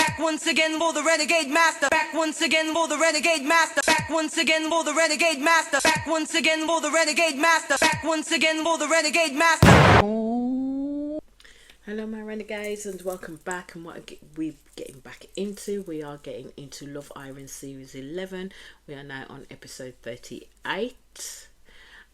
Back once again for the renegade master. Back once again for the renegade master. Back once again for the renegade master. Back once again for the renegade master. Back once again for the renegade master. Hello my renegades, and welcome back. And what we're getting back into, we are getting into Love Island series 11. We are now on episode 38,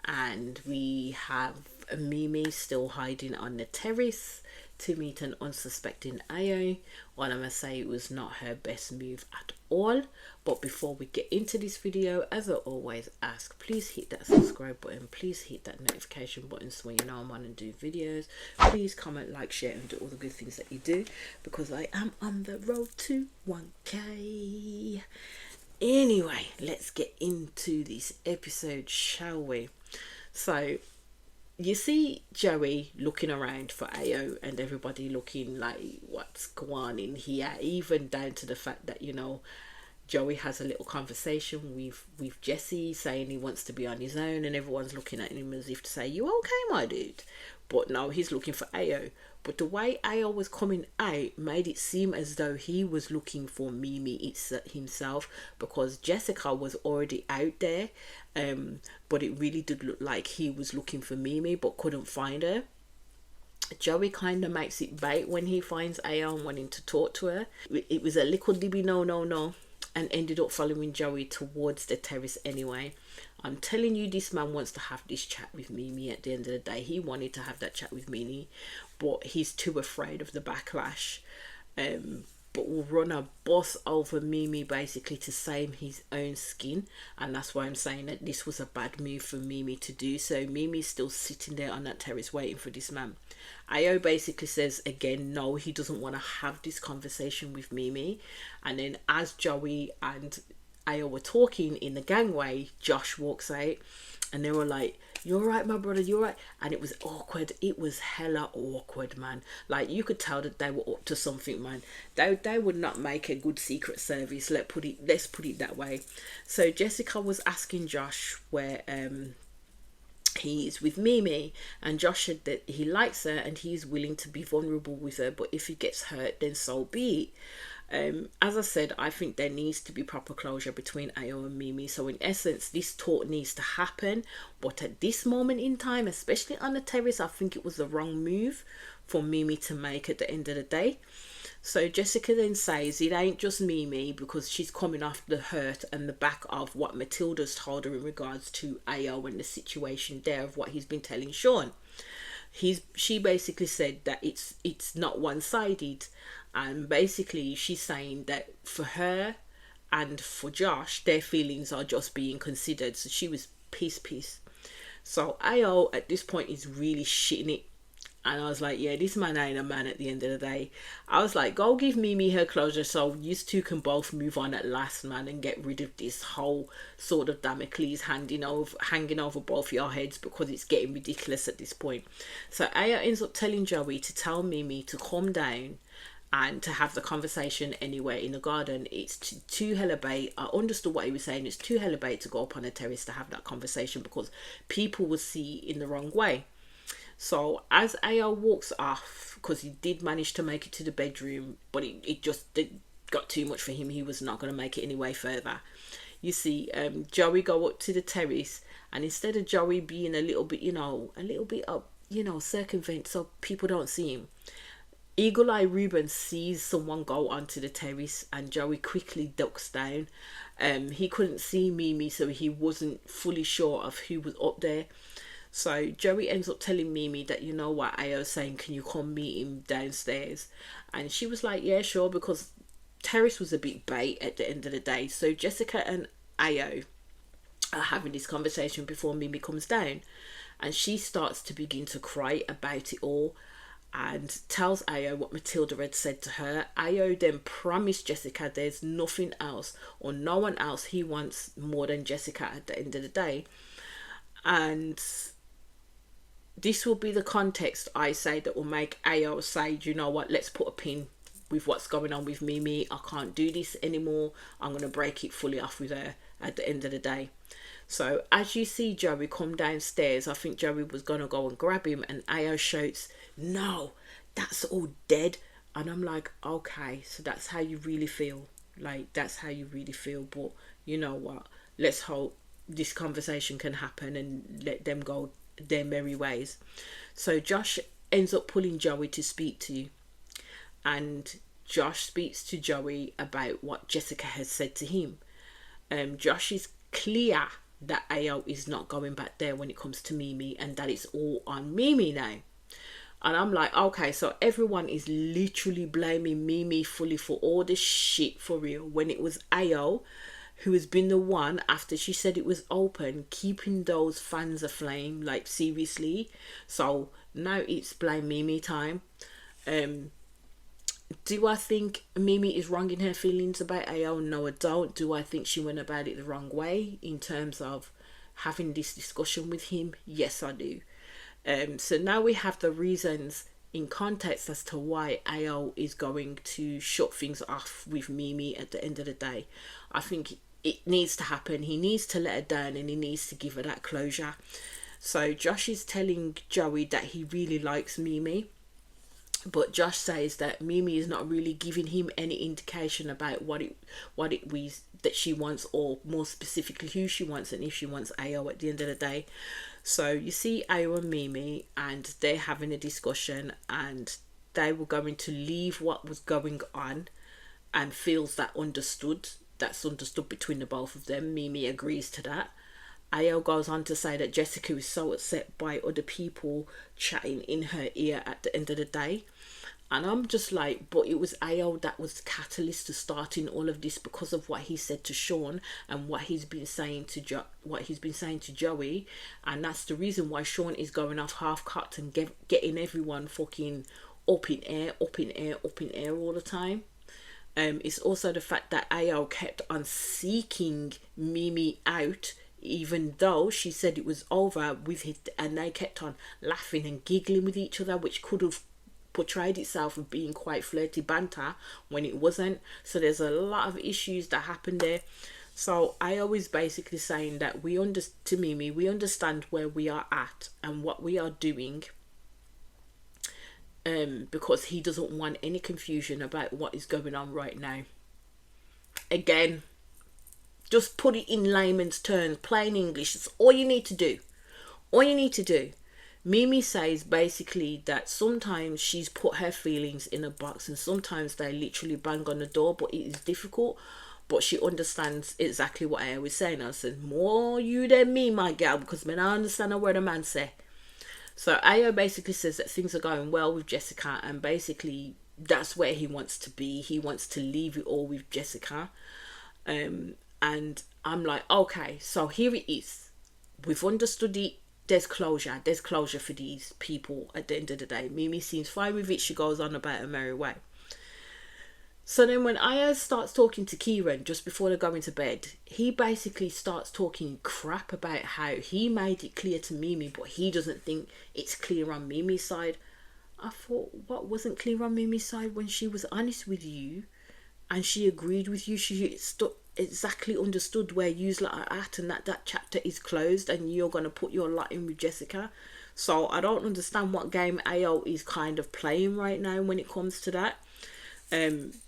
and we have Mimi still hiding on the terrace to meet an unsuspecting Ayo. Well, I must say it was not her best move at all. But before we get into this video, as I always ask, please hit that subscribe button, please hit that notification button so you know I'm on and do videos. Please comment, like, share and do all the good things that you do, because I am on the road to 1k. Anyway, let's get into this episode, shall we? So you see Joey looking around for Ayo, and everybody looking like, what's going on in here? Even down to the fact that, you know, Joey has a little conversation with Jesse, saying he wants to be on his own, and everyone's looking at him as if to say, you okay, my dude? But no, he's looking for Ayo. But the way Ayo was coming out made it seem as though he was looking for Mimi himself, because Jessica was already out there. But it really did look like he was looking for Mimi but couldn't find her. Joey kind of makes it bait when he finds Ayo and wanting to talk to her. It was a little dibby no, and ended up following Joey towards the terrace anyway. I'm telling you, this man wants to have this chat with Mimi at the end of the day. He wanted to have that chat with Mimi, but he's too afraid of the backlash. But will run a boss over Mimi basically to save his own skin, and that's why I'm saying that this was a bad move for Mimi to do. So Mimi's still sitting there on that terrace waiting for this man. Ayo basically says again no, he doesn't want to have this conversation with Mimi. And then as Joey and Ayo were talking in the gangway, Josh walks out, and they were like, you're right, my brother, you're right. And it was awkward. It was hella awkward, man. Like, you could tell that they were up to something, man. They would not make a good Secret Service. Let's put it that way. So Jessica was asking Josh where he is with Mimi, and Josh said that he likes her and he's willing to be vulnerable with her, but if he gets hurt, then so be it. As I said, I think there needs to be proper closure between Ayo and Mimi. So in essence, this talk needs to happen. But at this moment in time, especially on the terrace, I think it was the wrong move for Mimi to make at the end of the day. So Jessica then says it ain't just Mimi, because she's coming off the hurt and the back of what Matilda's told her in regards to Ayo and the situation there of what he's been telling Sean. She basically said that it's not one-sided. And basically she's saying that for her and for Josh, their feelings are just being considered. So she was peace. So Ayo at this point is really shitting it. And I was like, yeah, this man ain't a man at the end of the day. I was like, go give Mimi her closure so you two can both move on at last, man, and get rid of this whole sort of Damocles hanging over both your heads, because it's getting ridiculous at this point. So Ayo ends up telling Joey to tell Mimi to calm down and to have the conversation anywhere in the garden. It's too hella bait. I understood what he was saying. It's too hella bait to go up on a terrace to have that conversation, because people will see in the wrong way. So as Ayo walks off, because he did manage to make it to the bedroom, but it got too much for him. He was not going to make it any way further. You see Joey go up to the terrace, and instead of Joey being a little bit up, circumvent so people don't see him, Eagle Eye Ruben sees someone go onto the terrace, and Joey quickly ducks down. He couldn't see Mimi, so he wasn't fully sure of who was up there. So Joey ends up telling Mimi that, you know what, Ayo's saying, can you come meet him downstairs? And she was like, yeah, sure, because terrace was a bit bait at the end of the day. So Jessica and Ayo are having this conversation before Mimi comes down, and she starts to begin to cry about it all, and tells Ayo what Matilda had said to her. Ayo then promised Jessica there's nothing else or no one else he wants more than Jessica at the end of the day. And this will be the context, I say, that will make Ayo say, you know what, let's put a pin with what's going on with Mimi. I can't do this anymore. I'm going to break it fully off with her at the end of the day. So as you see Joey come downstairs, I think Joey was going to go and grab him, and Ayo shouts, no, that's all dead. And I'm like, okay, so that's how you really feel. Like, that's how you really feel. But you know what? Let's hope this conversation can happen and let them go their merry ways. So Josh ends up pulling Joey to speak to you. And Josh speaks to Joey about what Jessica has said to him. Josh is clear that AO is not going back there when it comes to Mimi, and that it's all on Mimi now. And I'm like, okay, so everyone is literally blaming Mimi fully for all this shit for real, when it was AO who has been the one, after she said it was open, keeping those fans aflame, like seriously. So now it's blame Mimi time. Do I think Mimi is wrong in her feelings about AO? No, I don't. Do I think she went about it the wrong way in terms of having this discussion with him? Yes, I do. So now we have the reasons in context as to why AO is going to shut things off with Mimi at the end of the day. I think it needs to happen. He needs to let her down and he needs to give her that closure. So Josh is telling Joey that he really likes Mimi, but Josh says that Mimi is not really giving him any indication about what it was that she wants, or more specifically who she wants and if she wants AO at the end of the day. So you see AO and Mimi, and they're having a discussion, and they were going to leave what was going on and feels that's understood between the both of them. Mimi agrees to that. AO goes on to say that Jessica is so upset by other people chatting in her ear at the end of the day. And I'm just like, but it was AO that was the catalyst to starting all of this, because of what he said to Sean and what he's been saying to Joey, and that's the reason why Sean is going off half-cocked and getting everyone fucking up in air all the time. It's also the fact that AO kept on seeking Mimi out, even though she said it was over with it, and they kept on laughing and giggling with each other, which could have portrayed itself as being quite flirty banter when it wasn't. So there's a lot of issues that happened there. So I always basically saying that we understand where we are at and what we are doing, because he doesn't want any confusion about what is going on right now. Again, just put it in layman's terms, plain English. That's all you need to do. Mimi says basically that sometimes she's put her feelings in a box and sometimes they literally bang on the door, but it is difficult. But she understands exactly what I was saying. I said, more you than me, my girl, because I understand a word a man say. So Ayo basically says that things are going well with Jessica, and basically that's where he wants to be. He wants to leave it all with Jessica. And I'm like, okay, so here it is. We've understood it. There's closure for these people at the end of the day. Mimi seems fine with it. She goes on about her merry way. So then when Aya starts talking to Kieran just before they go into bed, he basically starts talking crap about how he made it clear to Mimi, but he doesn't think it's clear on Mimi's side. I thought, what wasn't clear on Mimi's side when she was honest with you and she agreed with you? She exactly understood where you lot are at and that chapter is closed and you're going to put your lot in with Jessica. So I don't understand what game AO is kind of playing right now when it comes to that.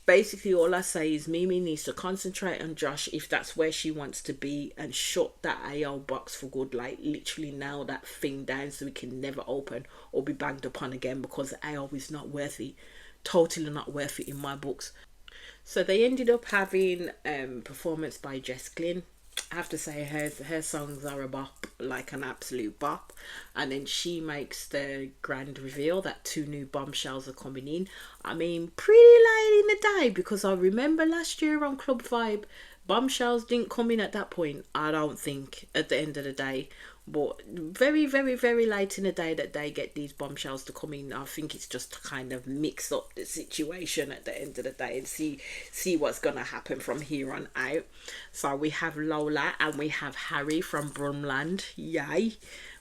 Basically all I say is Mimi needs to concentrate on Josh if that's where she wants to be, and shut that AO box for good, like literally nail that thing down so it can never open or be banged upon again, because AO is not worthy, totally not worth it in my books. So they ended up having performance by Jess Glynn. I have to say her songs are a bop, like an absolute bop. And then she makes the grand reveal that 2 new bombshells are coming in. I mean, pretty late in the day, because I remember last year on Club Vibe, bombshells didn't come in at that point, I don't think, at the end of the day. But very, very, very late in the day that they get these bombshells to come in. I think it's just to kind of mix up the situation at the end of the day and see what's going to happen from here on out. So we have Lola and we have Harry from Brumland. Yay.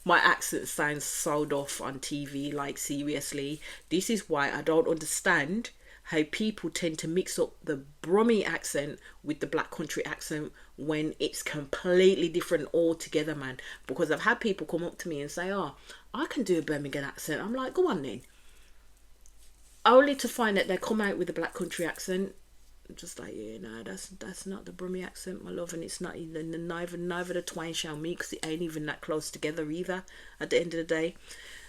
My accent sounds so off on TV, like seriously. This is why I don't understand how people tend to mix up the Brummy accent with the Black Country accent when it's completely different altogether, man. Because I've had people come up to me and say, oh, I can do a Birmingham accent. I'm like, go on then. only to find that they come out with a black country accent. I'm just like, yeah, no, that's not the Brummie accent, my love, and it's not even neither the twain shall meet, because it ain't even that close together either at the end of the day.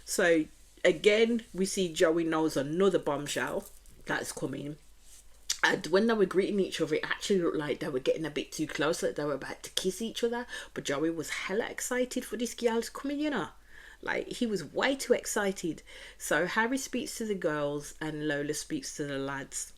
So again, we see Joey knows another bombshell that's coming. And when they were greeting each other, it actually looked like they were getting a bit too close, like they were about to kiss each other. But Joey was hella excited for this girl to come in, you know. Like, he was way too excited. So Harry speaks to the girls and Lola speaks to the lads.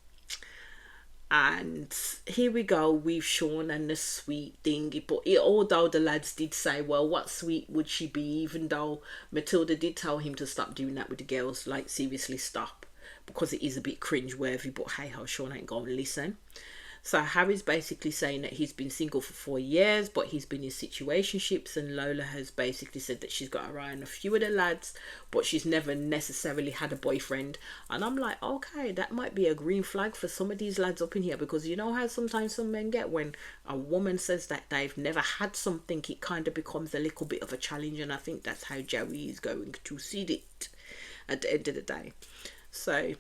And here we go with Sean and the sweet thing. But although the lads did say, well, what sweet would she be? Even though Matilda did tell him to stop doing that with the girls. Like, seriously, stop. Because it is a bit cringe-worthy. But hey ho, Sean ain't going to listen. So Harry's basically saying that he's been single for 4 years, but he's been in situationships, and Lola has basically said that she's got her eye on a few of the lads, but she's never necessarily had a boyfriend. And I'm like, okay, that might be a green flag for some of these lads up in here, because you know how sometimes some men get when a woman says that they've never had something, it kind of becomes a little bit of a challenge, and I think that's how Joey is going to see it at the end of the day. So,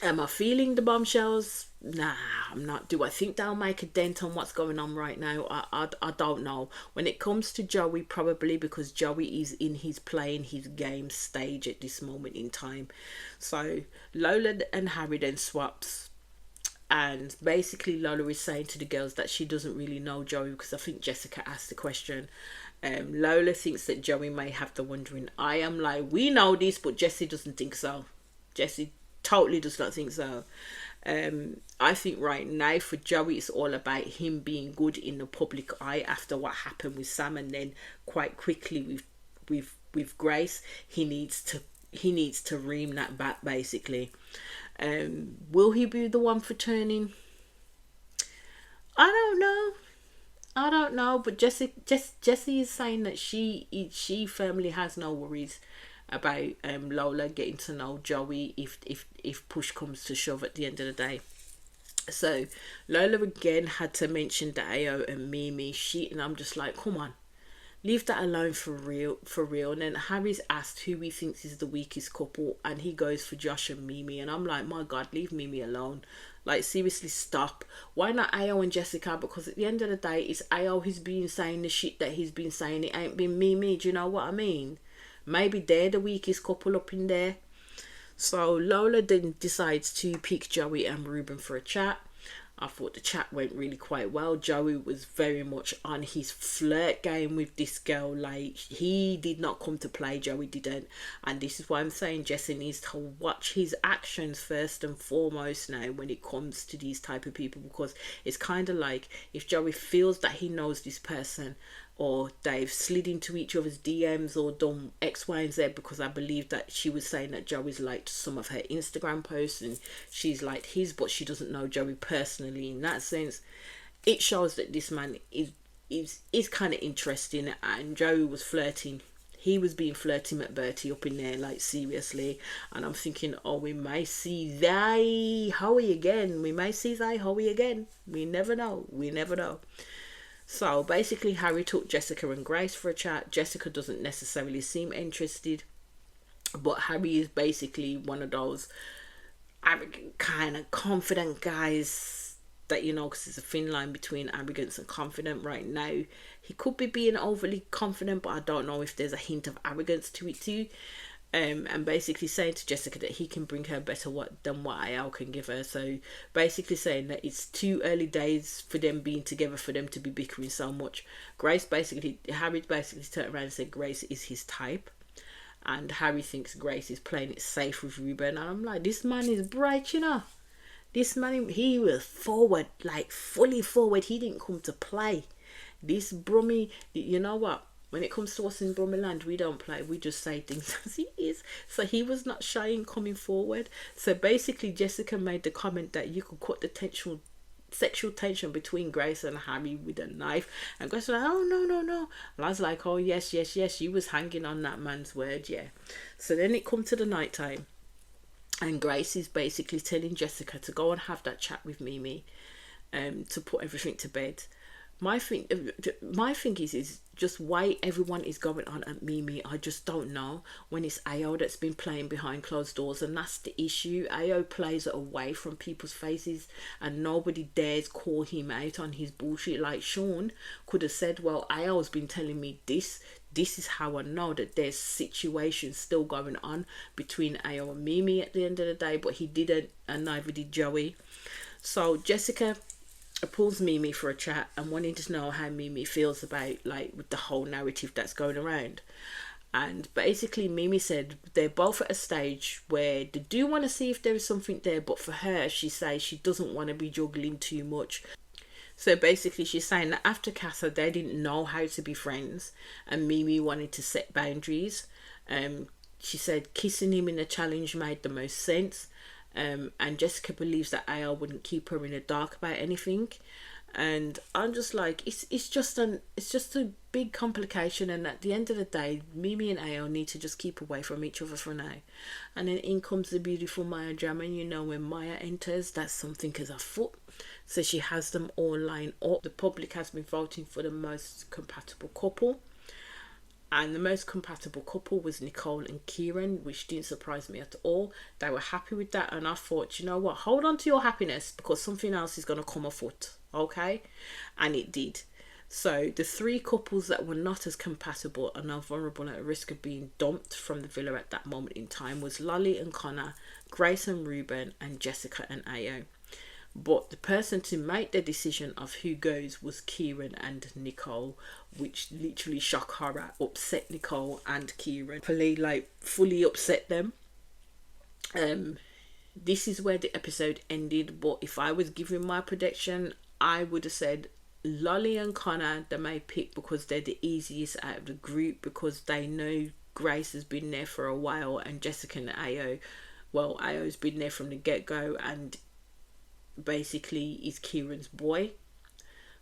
am I feeling the bombshells? Nah, I'm not. Do I think they'll make a dent on what's going on right now? I don't know. When it comes to Joey, probably, because Joey is in his playing his game stage at this moment in time. So Lola and Harry then swaps. And basically Lola is saying to the girls that she doesn't really know Joey, because I think Jessica asked the question. Lola thinks that Joey may have the wandering eye. I'm like, we know this, but Jessie doesn't think so. Jessie totally does not think so. I think right now for Joey it's all about him being good in the public eye after what happened with Sam, and then quite quickly with Grace. He needs to ream that back basically. Will he be the one for turning? I don't know, but Jessie is saying that she firmly has no worries about Lola getting to know Joey if push comes to shove at the end of the day. So Lola again had to mention Dayo and Mimi. And I'm just like, come on, leave that alone for real. And then Harry's asked who he thinks is the weakest couple, and he goes for Josh and Mimi, and I'm like, my God, leave Mimi alone. Like, seriously, stop. Why not Ayo and Jessica? Because at the end of the day, it's Ayo who's been saying the shit that he's been saying. It ain't been Mimi. Do you know what I mean? Maybe they're the weakest couple up in there. So Lola then decides to pick Joey and Ruben for a chat. I thought the chat went really quite well. Joey was very much on his flirt game with this girl. Like, he did not come to play. Joey didn't. And this is why I'm saying Jesse needs to watch his actions first and foremost now when it comes to these type of people. Because it's kind of like, if Joey feels that he knows this person, or they've slid into each other's DMs or done X, Y, and Z, because I believe that she was saying that Joey's liked some of her Instagram posts and she's liked his, but she doesn't know Joey personally. In that sense, it shows that this man is kind of interesting, and Joey was flirting. He was being flirty McBurty up in there, like, seriously. And I'm thinking, oh, we may see thy Howie again. We may see thy Howie again. We never know. So basically Harry took Jessica and Grace for a chat. Jessica doesn't necessarily seem interested, but Harry is basically one of those arrogant, kind of confident guys that, you know, because there's a thin line between arrogance and confident right now. He could be being overly confident, but I don't know if there's a hint of arrogance to it too. And basically saying to Jessica that he can bring her better than what Al can give her. So basically saying that it's too early days for them being together for them to be bickering so much. Harry basically turned around and said Grace is his type. And Harry thinks Grace is playing it safe with Ruben. And I'm like, this man is bright, you know. This man, he was forward, like fully forward. He didn't come to play. This Brummie, you know what? When it comes to us in Brummerland, we don't play. We just say things as it is. So he was not shy in coming forward. So basically, Jessica made the comment that you could cut the sexual tension between Grace and Harry with a knife. And Grace was like, oh, no. And I was like, oh, yes. You was hanging on that man's word, yeah. So then it come to the night time. And Grace is basically telling Jessica to go and have that chat with Mimi to put everything to bed. my thing is just why everyone is going on at Mimi. I just don't know, when it's Ao that's been playing behind closed doors, and that's the issue. Ao plays it away from people's faces, and nobody dares call him out on his bullshit. Like Sean could have said, well, Ao's been telling me this is how I know that there's situations still going on between Ao and Mimi at the end of the day, but he didn't, and neither did Joey. So Jessica pulls Mimi for a chat and wanting to know how Mimi feels about, like, with the whole narrative that's going around. And basically Mimi said they're both at a stage where they do want to see if there is something there, but for her, she says she doesn't want to be juggling too much. So basically she's saying that after Casa, they didn't know how to be friends, and Mimi wanted to set boundaries. She said kissing him in a challenge made the most sense. And Jessica believes that Ao wouldn't keep her in the dark about anything. And I'm just like, it's just a big complication, and at the end of the day, Mimi and Ao need to just keep away from each other for now. And then in comes the beautiful Maya Jam, and you know when Maya enters, that's something as a foot. So she has them all lined up. The public has been voting for the most compatible couple, and the most compatible couple was Nicole and Kieran, which didn't surprise me at all. They were happy with that, and I thought, you know what, hold on to your happiness, because something else is going to come afoot, okay? And it did. So the three couples that were not as compatible and are vulnerable and at risk of being dumped from the villa at that moment in time was Lolly and Connor, Grace and Ruben, and Jessica and Ao. But the person to make the decision of who goes was Kieran and Nicole, which literally shock horror upset Nicole and Kieran. Fully upset them. This is where the episode ended, but if I was giving my prediction, I would have said Lolly and Connor, they may pick because they're the easiest out of the group, because they know Grace has been there for a while, and Jessica and Ao, well, Ao's been there from the get-go, and basically is Kieran's boy.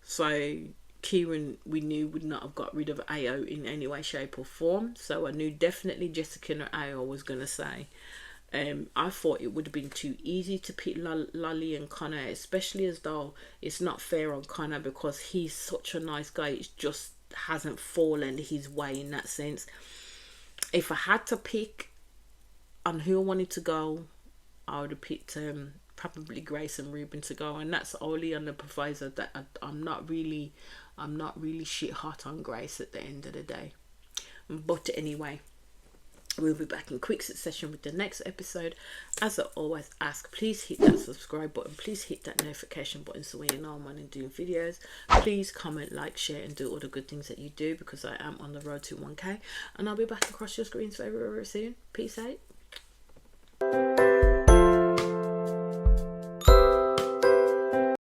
So Kieran, we knew, would not have got rid of Ao in any way, shape or form. So I knew definitely Jessica and Ao was going to say. I thought it would have been too easy to pick Lolly and Connor, especially as though it's not fair on Connor because he's such a nice guy. It just hasn't fallen his way in that sense. If I had to pick on who I wanted to go, I would have picked probably Grace and Ruben to go, and that's only on the proviso that I'm not really shit hot on Grace at the end of the day. But anyway, we'll be back in quick succession with the next episode. As I always ask, please hit that subscribe button, please hit that notification button so when you know I'm on and doing videos. Please comment, like, share and do all the good things that you do, because I am on the road to 1k, and I'll be back across your screens very, very soon. Peace out.